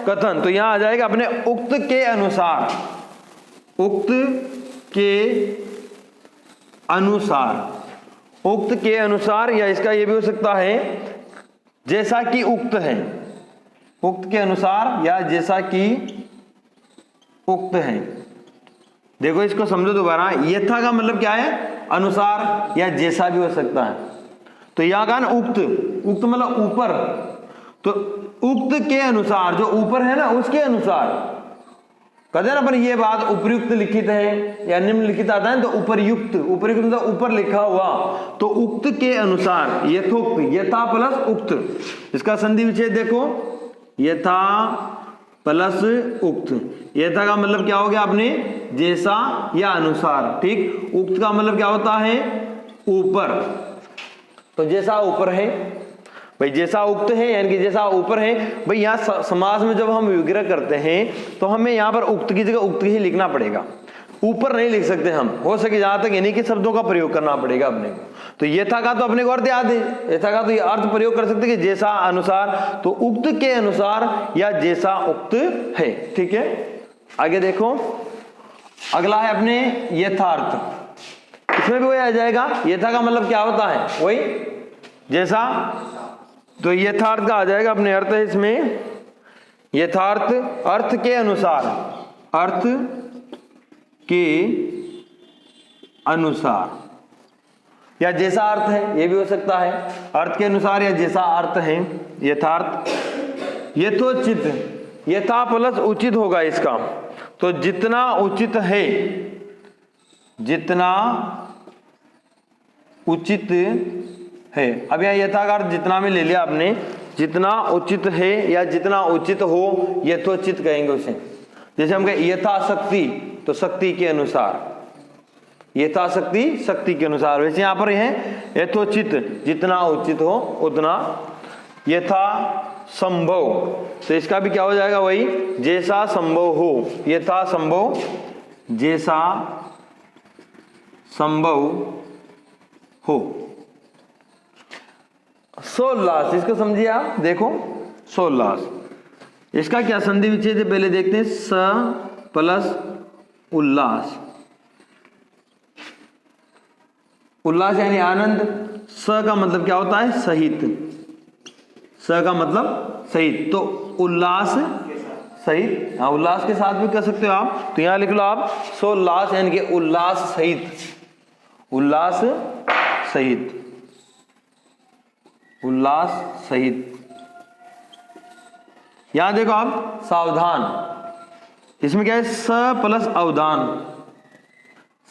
कथन, तो यहां आ जाएगा अपने उक्त के अनुसार, उक्त के अनुसार, उक्त के अनुसार, या इसका ये भी हो सकता है जैसा कि उक्त है, उक्त के अनुसार या जैसा कि उक्त है। देखो इसको समझो दोबारा, यथा का मतलब क्या है, अनुसार या जैसा भी हो सकता है। तो यहां कहा ना उक्त, उक्त मतलब ऊपर, तो उक्त के अनुसार, जो ऊपर है ना उसके अनुसार, कहते हैं ना अपन ये बात उपर्युक्त लिखित है या निम्नलिखित आता है तो उपर्युक्त, उपर्युक्त मतलब ऊपर लिखा हुआ, तो उक्त के अनुसार, यथोक्त, यथा प्लस उक्त, इसका संधि विच्छेद देखो, यथा प्लस उक्त। यथा का मतलब क्या हो गया अपने जैसा या अनुसार, ठीक। उक्त का मतलब क्या होता है, ऊपर, तो जैसा ऊपर है भाई, जैसा उक्त है यानी कि जैसा ऊपर है भाई। यहाँ समास में जब हम विग्रह करते हैं तो हमें यहाँ पर उक्त की जगह उक्त ही लिखना पड़ेगा, ऊपर नहीं लिख सकते हम, हो सके जहां तक यानी कि शब्दों का प्रयोग करना पड़ेगा अपने को। तो यथा का तो अपने को अर्थ याद है, यथा का तो ये अर्थ प्रयोग कर सकते कि जैसा अनुसार, तो उक्त के अनुसार या जैसा उक्त है, ठीक है। आगे देखो, अगला है अपने यथार्थ, इसमें भी वही आ जाएगा, यथा का मतलब क्या होता है, वही जैसा, तो यथार्थ का आ जाएगा अपने अर्थ है इसमें, यथार्थ अर्थ के अनुसार, अर्थ के अनुसार या जैसा अर्थ है, ये भी हो सकता है, अर्थ के अनुसार या जैसा अर्थ है यथार्थ। यथोचित, यथा प्लस उचित होगा इसका, तो जितना उचित है, जितना उचित है। अब यहाँ यथा का अर्थ जितना में ले लिया आपने, जितना उचित है या जितना उचित हो, यथोचित कहेंगे उसे। जैसे हम कहें यथाशक्ति, तो शक्ति के अनुसार, यथाशक्ति शक्ति के अनुसार, वैसे यहाँ पर है यथोचित, जितना उचित हो उतना। यथा संभव, तो इसका भी क्या हो जाएगा, वही जैसा संभव हो, यथा संभव, जैसा संभव हो। सोल्लास, इसको समझिए आप, देखो सोल्लास, इसका क्या संधि विच्छेद है पहले देखते हैं, स प्लस उल्लास, उल्लास यानी आनंद, स का मतलब क्या होता है, सहित, स का मतलब सहित, तो उल्लास सहित, हाँ उल्लास के साथ भी कर सकते हो आप, तो यहां लिख लो आप सोल्लास यानी कि उल्लास सहित, उल्लास सहित, उल्लास सहित। यहां देखो आप सावधान, इसमें क्या है, स प्लस अवधान,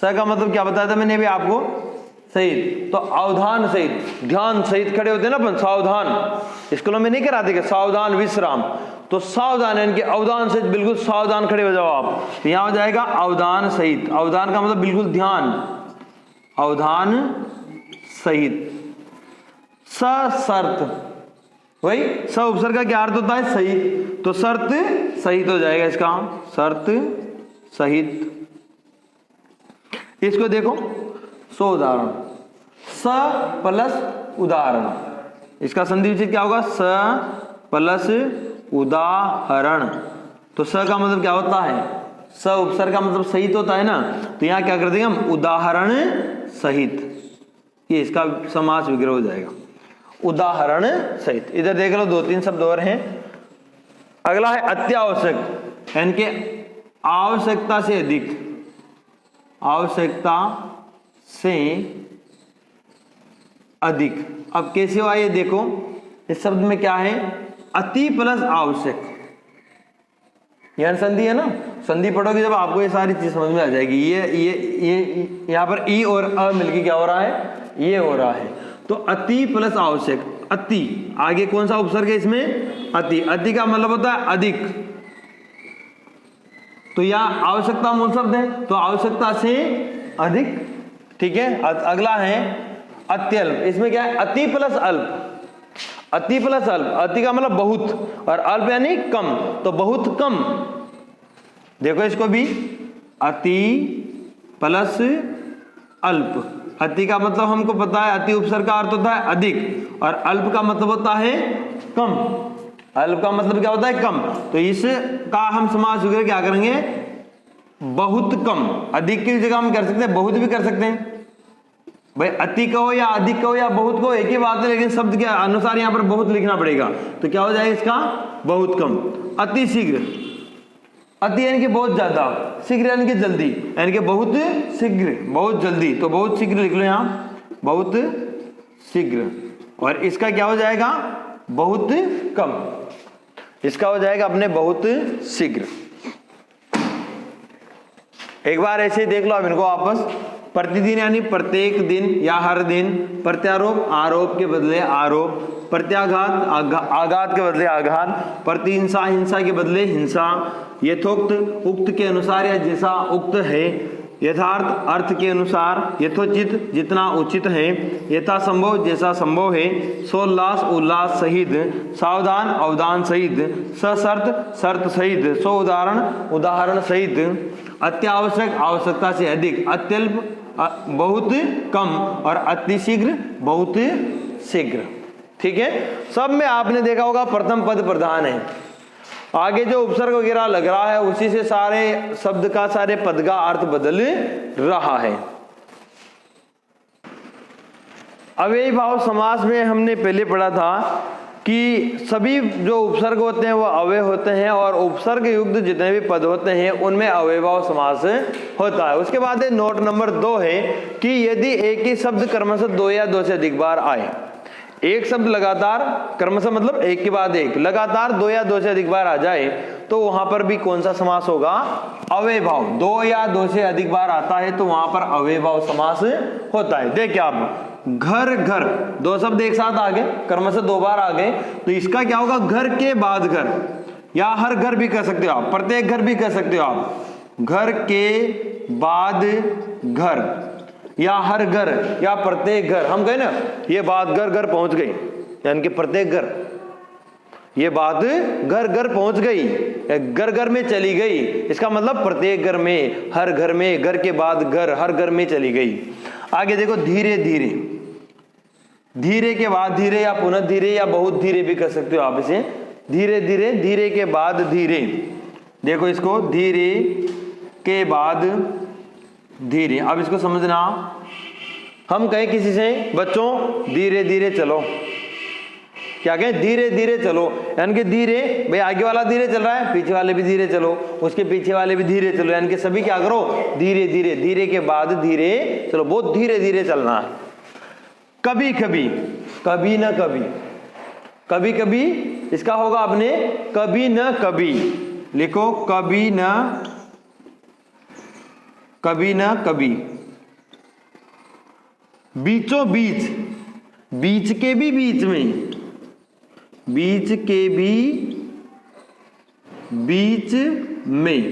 स का मतलब क्या बताया था मैंने अभी आपको, सहित, तो अवधान सहित, ध्यान सहित खड़े होते हैं ना अपन, सावधान, स्कूलों में नहीं कराते कि सावधान विश्राम, तो सावधान यानी कि अवधान सहित, बिल्कुल सावधान खड़े हो जाओ आप, तो यहां हो जाएगा अवधान सहित, अवधान का मतलब बिल्कुल ध्यान, अवधान सहित। शर्त, वही स उपसर्ग का क्या अर्थ होता है, सहित, तो शर्त सहित हो जाएगा इसका, शर्त सहित। इसको देखो सो उदाहरण, स प्लस उदाहरण, इसका संधि विच्छेद क्या होगा, स प्लस उदाहरण, तो स का मतलब क्या होता है, स उपसर्ग का मतलब सहित होता है ना, तो यहां क्या कर देंगे हम, उदाहरण सहित, ये इसका समास विग्रह हो जाएगा, उदाहरण सहित। इधर देख लो दो तीन शब्द और हैं। अगला है अत्यावश्यक, यानी कि आवश्यकता से अधिक, आवश्यकता से अधिक। अब कैसे हुआ ये देखो, इस शब्द में क्या है, अति प्लस आवश्यक, यह संधि है ना, संधि पढ़ोगे जब आपको ये सारी चीज समझ में आ जाएगी। ये यहाँ पर ई और अ मिलके क्या हो रहा है, ये हो रहा है, तो अति प्लस आवश्यक, अति आगे कौन सा उपसर्ग है इसमें, अति, अति का मतलब होता है अधिक, तो यहाँ आवश्यकता मूल शब्द है, तो आवश्यकता से अधिक, ठीक है। अगला है अत्यल्प, इसमें क्या है, अति प्लस अल्प, अति प्लस अल्प, अति का मतलब बहुत और अल्प यानी कम, तो बहुत कम। देखो इसको भी, अति प्लस अल्प, अति का मतलब हमको पता है, अति उपसर्ग का अर्थ होता है अधिक, और अल्प का मतलब होता है कम, अल्प का मतलब क्या होता है? कम। तो इसका हम समास वगैरह क्या करेंगे? बहुत कम। अधिक की जगह हम कर सकते हैं बहुत भी कर सकते हैं। भाई अति कहो या अधिक कहो या बहुत कहो एक ही बात है, लेकिन शब्द के अनुसार यहाँ पर बहुत लिखना पड़ेगा। तो क्या हो जाएगा इसका? बहुत कम। अति शीघ्र, अति यानी कि बहुत ज्यादा, शीघ्र यानी कि जल्दी, यानी कि बहुत शीघ्र, बहुत जल्दी। तो बहुत शीघ्र लिख लो यहाँ, बहुत शीघ्र। और इसका क्या हो जाएगा? बहुत कम। इसका हो जाएगा अपने बहुत शीघ्र। एक बार ऐसे ही देख लो अब इनको आपस। प्रतिदिन यानी प्रत्येक दिन या हर दिन। प्रत्यारोप, आरोप के बदले आरोप। प्रत्याघात, आघात के बदले आघात। प्रतिहिंसा, हिंसा के बदले हिंसा। यथोक्त, उक्त के अनुसार या जैसा उक्त है। यथार्थ, अर्थ के अनुसार। यथोचित, जितना उचित है। यथासंभव, जैसा संभव है। सोल्लास, उल्लास सहित। सावधान, अवधान सहित। सशर्त, शर्त सहित। सो उदाहरण, उदाहरण सहित। अत्यावश्यक, आवश्यकता से अधिक। अत्यल्प, बहुत कम। और अतिशीघ्र, बहुत शीघ्र। ठीक है, सब में आपने देखा होगा प्रथम पद प्रधान है। आगे जो उपसर्ग वगैरह लग रहा है उसी से सारे शब्द का, सारे पद का अर्थ बदल रहा है। अव्ययी भाव समास में हमने पहले पढ़ा था कि सभी जो उपसर्ग होते हैं वो अव्यय होते हैं, और उपसर्ग युक्त जितने भी पद होते हैं उनमें अव्ययी भाव समास होता है। उसके बाद नोट नंबर 2 है कि यदि एक ही शब्द क्रमशः 2 या 2 से अधिक बार आए। एक शब्द लगातार, क्रमशः मतलब एक के बाद एक, लगातार 2 या 2 से अधिक बार आ जाए तो वहां पर भी कौन सा समास होगा? अव्ययी भाव। 2 या 2 से अधिक बार आता है तो वहां पर अव्ययी भाव समास होता है। देखिए आप, घर घर, 2 शब्द एक साथ आ गए, क्रमशः 2 बार आ गए, तो इसका क्या होगा? घर के बाद घर, या हर घर भी कह सकते हो आप, प्रत्येक घर भी कह सकते हो आप। घर के बाद घर, या हर घर, या प्रत्येक घर। हम कहें ना ये बात घर घर पहुंच गई, यानी कि प्रत्येक घर, ये बात घर घर पहुंच गई, घर घर में चली गई। इसका मतलब प्रत्येक घर में, हर घर में, घर के बाद घर, हर घर में चली गई। आगे देखो, धीरे धीरे, धीरे के बाद धीरे, या पुनः धीरे, या बहुत धीरे भी कर सकते हो आप इसे। धीरे धीरे, धीरे के बाद धीरे। देखो इसको, धीरे के बाद धीरे। अब इसको समझना, हम कहें किसी से बच्चों धीरे धीरे चलो, क्या कहें? धीरे धीरे चलो, यानी कि धीरे, भाई आगे वाला धीरे चल रहा है, पीछे वाले भी धीरे चलो, उसके पीछे वाले भी धीरे चलो, यानी कि सभी क्या करो? धीरे धीरे। धीरे के बाद धीरे चलो, बहुत धीरे धीरे चलना है। कभी कभी, कभी न कभी, कभी कभी इसका होगा अपने कभी न कभी। लिखो, कभी न कभी, न कभी। बीचों बीच, बीच के भी बीच में, बीच के भी बीच में।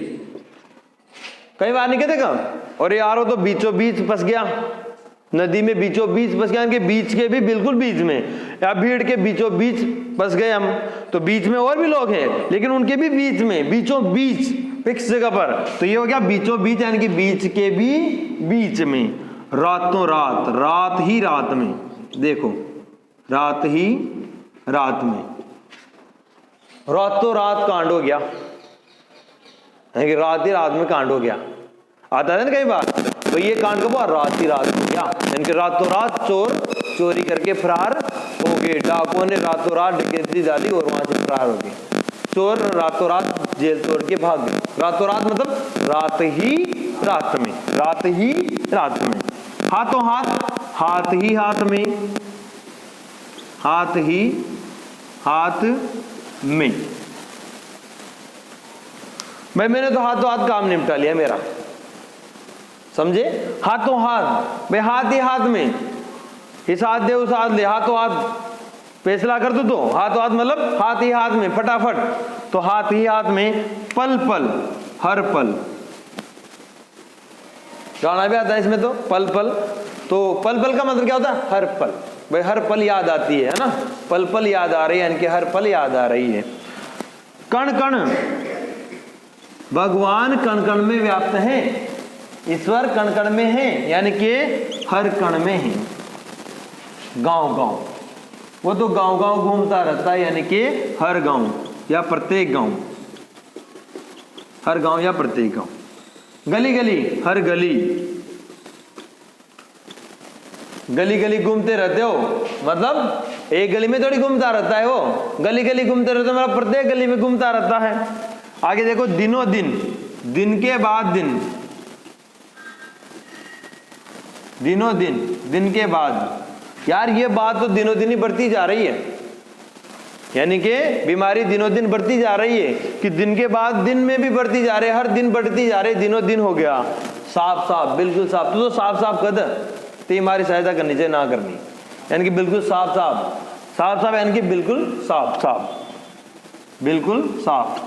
कई बार नहीं कहते कहा, और यार वो तो बीचों बीच फंस गया, नदी में बीचों बीच फंस गया, कि बीच के भी बिल्कुल बीच में, या भीड़ के बीचों बीच फंस गए हम, तो बीच में और भी लोग हैं लेकिन उनके भी बीच में, बीचों बीच, फिक्स जगह पर। तो ये हो गया बीचों बीच, यानी कि बीच के भी बीच में। रातों रात, रात ही रात में। देखो, रात ही रात में, रातों रात कांड हो गया, यानी कि रात ही रात में कांड हो गया। आता है ना कई बार, तो ये कांड कब हुआ? रात ही रात हो गया, यानी कि रातों रात चोर चोरी करके फरार हो गए। डाकुओं ने रातों रात डकैती डाली और वहां से फरार हो गए। चोर रातों रात जेल तोड़ के भाग गए। रातों रात मतलब रात ही रात में, रात ही रात में। हाथों हाथ, हाथ ही हाथ में, हाथ ही हाथ में। भाई मैंने तो हाथों हाथ काम निपटा लिया मेरा, समझे? हाथों हाथ, भाई हाथ ही हाथ में, इस हाथ दे उस हाथ ले, हाथों हाथ फैसला कर दो। तो हाथों हाथ मतलब हाथ ही हाथ में, फटाफट। तो हाथ ही हाथ में, पल पल, हर पल। गाना भी आता है इसमें, तो पल पल। तो पल पल का मतलब क्या होता है? हर पल। भाई हर पल याद आती है ना, पल पल याद आ रही है, यानी कि हर पल याद आ रही है। कण कण, भगवान कण कण में व्याप्त है, ईश्वर कण कण में है, यानी कि हर कण में है। गांव गांव, वो तो गांव गांव घूमता रहता है, यानी कि हर गांव या प्रत्येक गांव, हर गांव या प्रत्येक गांव। गली गली, हर गली, गली गली घूमते रहते हो, मतलब एक गली में थोड़ी घूमता रहता है वो, गली गली घूमते रहते हो मतलब प्रत्येक गली में घूमता रहता है। आगे देखो, दिनों दिन, दिन के बाद दिन, दिनों दिन, दिन के बाद। यार ये बात तो दिनों दिन ही बढ़ती जा रही है, यानी कि बीमारी दिनों दिन बढ़ती जा रही है, कि दिन के बाद दिन में भी बढ़ती जा रही है, हर दिन बढ़ती जा रही है, दिनों दिन हो गया। साफ साफ, बिल्कुल साफ, तो साफ साफ कर दे, तो हमारी सहायता करनी चाहिए, ना करनी, यानी कि बिल्कुल साफ साफ, साफ साफ यानी कि बिल्कुल साफ साफ, बिल्कुल साफ,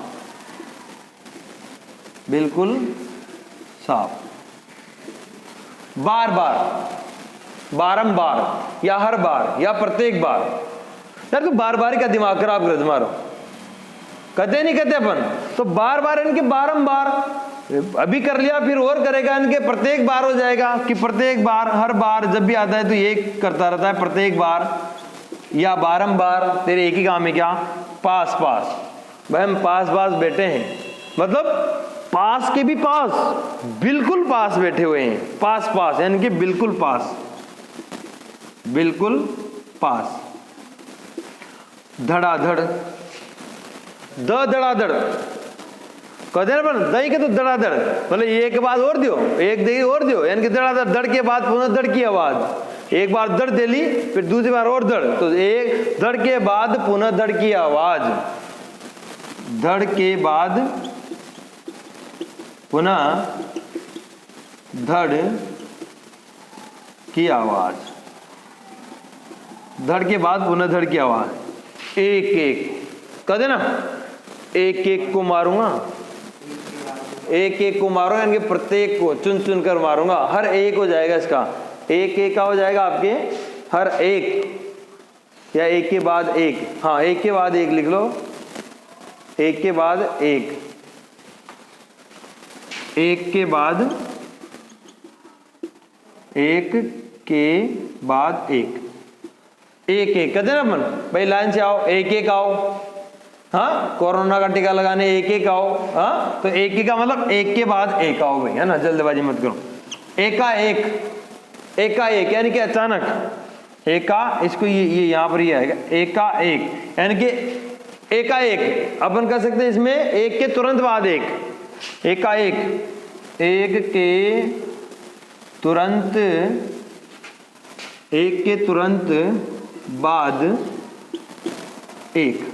बिल्कुल साफ। बार बार, बारंबार, या हर बार, या प्रत्येक बार। यार तो बार बार का दिमाग खराब कर तुम्हारा, कहते नहीं कहते अपन, तो बार बार इनके बारंबार, अभी कर लिया फिर और करेगा, इनके प्रत्येक बार हो जाएगा, कि प्रत्येक बार, हर बार जब भी आता है तो ये करता रहता है, प्रत्येक बार या बारंबार। तेरे एक ही काम है क्या, पास पास। भाई हम पास पास बैठे हैं, मतलब पास के भी पास, बिल्कुल पास बैठे हुए हैं, पास पास यानी कि बिल्कुल पास, बिल्कुल पास। धड़ाधड़, धड़ाधड़ कहते हैं ना, दही के तो धड़ाधड़, मतलब एक के बाद और दियो, एक दही और दियो, यानी कि धड़ाधड़, धड़ के बाद पुनः धड़ की आवाज। एक बार धड़ दे ली, फिर दूसरी बार और धड़, तो एक धड़ के बाद पुनः धड़ की आवाज, धड़ के बाद पुनः धड़ की आवाज, धड़ के बाद पुनः धड़ की आवाज। एक एक कह देना, एक एक को मारूंगा, एक एक को मारो, यानी कि प्रत्येक को चुन चुन कर मारूंगा, हर एक हो जाएगा इसका, एक एक का हो जाएगा आपके, हर एक, या एक के बाद एक, हाँ एक के बाद एक लिख लो, एक के बाद एक, एक के बाद एक, के बाद एक, एक एक कहते ना अपन, भाई लाइन से आओ, एक एक आओ, हाँ कोरोना का टीका लगाने एक एक आओ, हाँ तो एक एक का मतलब एक के बाद एक आओ भाई, है ना, जल्दबाजी मत करो। एकाएक, एकाएक यानी कि अचानक, एका इसको ये यहाँ पर ही आएगा, एकाएक यानी कि एकाएक अपन कह सकते हैं इसमें, एक के तुरंत बाद एक, एकाएक, एक के तुरंत, एक के तुरंत बाद एक,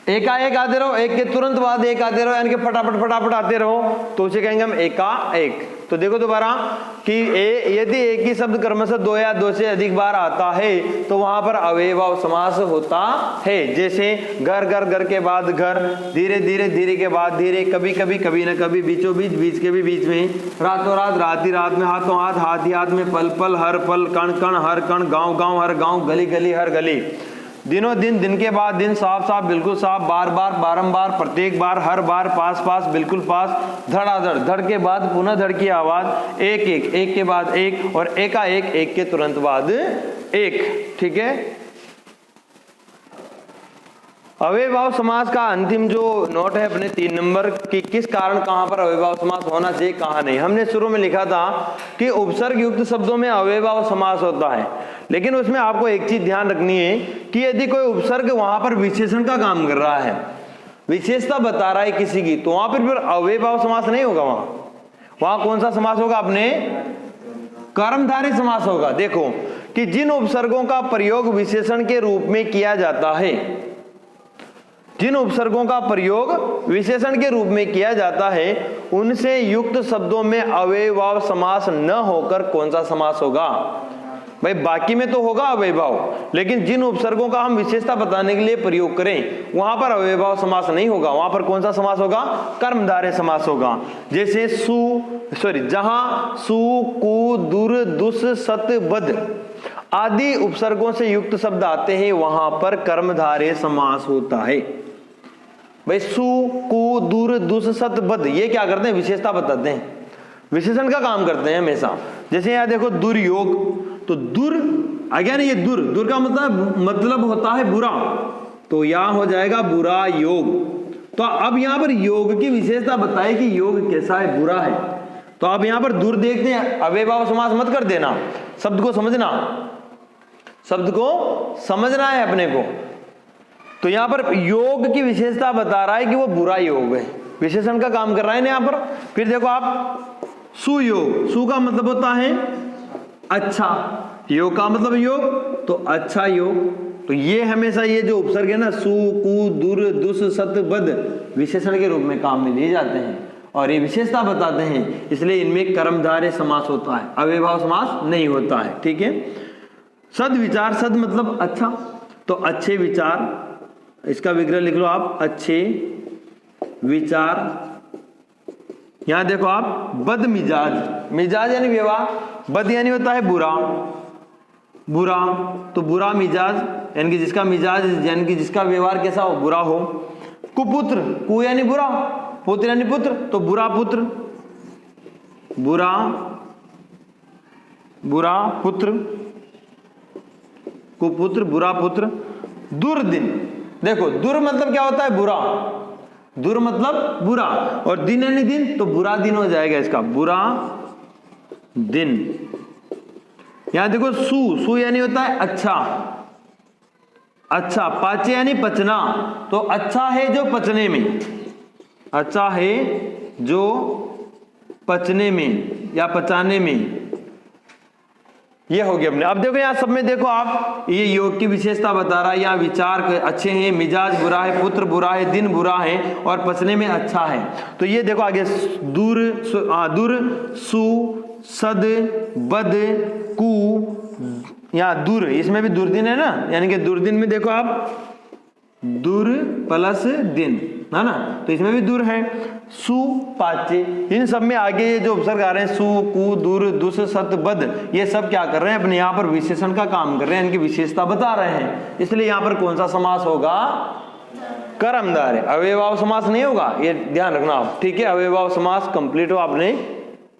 एकाएक आते रहो, एक के तुरंत बाद एक आते रहो, यानी कि फटाफट फटाफट आते रहो, तो उसे कहेंगे हम एकाएक। तो देखो दोबारा कि यदि एक ही शब्द क्रमशः दो या दो से अधिक बार आता है तो वहां पर अव्ययभाव समास होता है। जैसे घर घर, घर के बाद घर, धीरे धीरे, धीरे के बाद धीरे, कभी कभी, कभी न कभी, बीचों बीच, बीच के भी बीच में, रातों रात, रात ही रात में, हाथों हाथ, हाथ ही हाथ में, पल पल, हर पल, कण कण, हर कण, गांव गांव, हर गांव, गली गली, हर गली, दिनों दिन, दिन के बाद दिन, साफ साफ, बिल्कुल साफ, बार बार, बारंबार, प्रत्येक बार, हर बार, पास पास, बिल्कुल पास, धड़ाधड़, धड़ के बाद पुनः धड़ की आवाज, एक एक, एक के बाद एक, और एकाएक, एक के तुरंत बाद एक। ठीक है, अव्ययभाव समास का अंतिम जो नोट है अपने 3 नंबर की, किस कारण कहां पर अव्ययभाव समास होना चाहिए, कहां नहीं। हमने शुरू में लिखा था कि उपसर्ग युक्त शब्दों में अव्ययभाव समास होता है, लेकिन उसमें आपको एक चीज ध्यान रखनी है कि यदि कोई उपसर्ग वहां पर विशेषण का काम कर रहा है, विशेषता बता रहा है किसी की, तो वहां पर फिर अव्ययभाव समास नहीं होगा। वहां कौन सा समास होगा, अपने कर्मधारय समास होगा। देखो कि जिन उपसर्गों का प्रयोग विशेषण के रूप में किया जाता है, जिन उपसर्गों का प्रयोग विशेषण के रूप में किया जाता है, उनसे युक्त शब्दों में अव्ययभाव समास न होकर कौन सा समास होगा भाई, बाकी में तो होगा अव्ययभाव, लेकिन जिन उपसर्गों का हम विशेषता बताने के लिए प्रयोग करें वहां पर अव्ययभाव समास नहीं होगा। वहां पर कौन सा समास होगा, कर्मधारय समास होगा। जैसे जहां सु, कु, दुर, दुस, सत, बद आदि उपसर्गों से युक्त शब्द आते हैं वहां पर कर्मधारय समास होता है। भाई सु, कु, दुर, दुस, सत, बद ये क्या करते हैं, विशेषता बताते हैं, विशेषण का काम करते हैं हमेशा। जैसे यहां देखो दुर्योग, तो दुर अगेन ये दुर का मतलब होता है बुरा, तो यहां हो जाएगा बुरा योग। तो अब यहां पर योग की विशेषता बताए कि योग कैसा है, बुरा है। तो अब यहां पर दूर देखते हैं, अव्ययभाव समास मत कर देना, शब्द को समझना, शब्द को समझना है अपने को। तो यहां पर योग की विशेषता बता रहा है कि वो बुरा योग है, विशेषण का काम कर रहा है ना यहां पर। फिर देखो आप सुयोग, सु का मतलब होता है अच्छा, योग का मतलब योग, तो अच्छा योग। तो ये हमेशा ये जो उपसर्ग है ना, सु कु दुर दुस सत बद, विशेषण के रूप में काम में लिए जाते हैं और ये विशेषता बताते हैं, इसलिए इनमें कर्मधारय समास होता है, अव्ययभाव समास नहीं होता है। ठीक है। सद विचार, सद मतलब अच्छा, तो अच्छे विचार, इसका विग्रह लिख लो आप, अच्छे विचार। यहां देखो आप बद मिजाज, मिजाज यानी व्यवहार, बद यानी होता है बुरा, बुरा, तो बुरा मिजाज यानी कि जिसका मिजाज यानी कि जिसका व्यवहार कैसा हो, बुरा हो। कुपुत्र, कु यानी बुरा, पुत्र यानी पुत्र, तो बुरा पुत्र, बुरा बुरा पुत्र, कुपुत्र बुरा पुत्र। दुर्दिन, देखो दुर मतलब क्या होता है, बुरा, दुर मतलब बुरा, और दिन यानी दिन, तो बुरा दिन हो जाएगा इसका, बुरा दिन। यहां देखो सु यानी होता है अच्छा, अच्छा, पाचे यानी पचना, तो अच्छा है जो पचने में, अच्छा है जो पचने में या पचाने में, ये हो गया अपने। अब देखो यहाँ सब में देखो आप, ये योग की विशेषता बता रहा है, यहाँ विचार अच्छे हैं, मिजाज बुरा है, पुत्र बुरा है, दिन बुरा है और पचने में अच्छा है। तो ये देखो आगे दुर सु सद बद कु, यहाँ दुर, इसमें भी दुर्दिन है ना, यानी कि दुर्दिन में देखो आप दुर प्लस दिन है ना, तो इसमें भी दुर है। सु पाचे, इन सब में आगे ये जो उपसर्ग आ रहे हैं, सु कु दुर दुस सत बद, ये सब क्या कर रहे हैं, अपने यहाँ पर विशेषण का काम कर रहे हैं, इनकी विशेषता बता रहे हैं। इसलिए यहाँ पर कौन सा समास होगा, कर्मधारय, अव्ययभाव समास नहीं होगा, ये ध्यान रखना आप। ठीक है, अव्ययभाव समास कंप्लीट हो आपने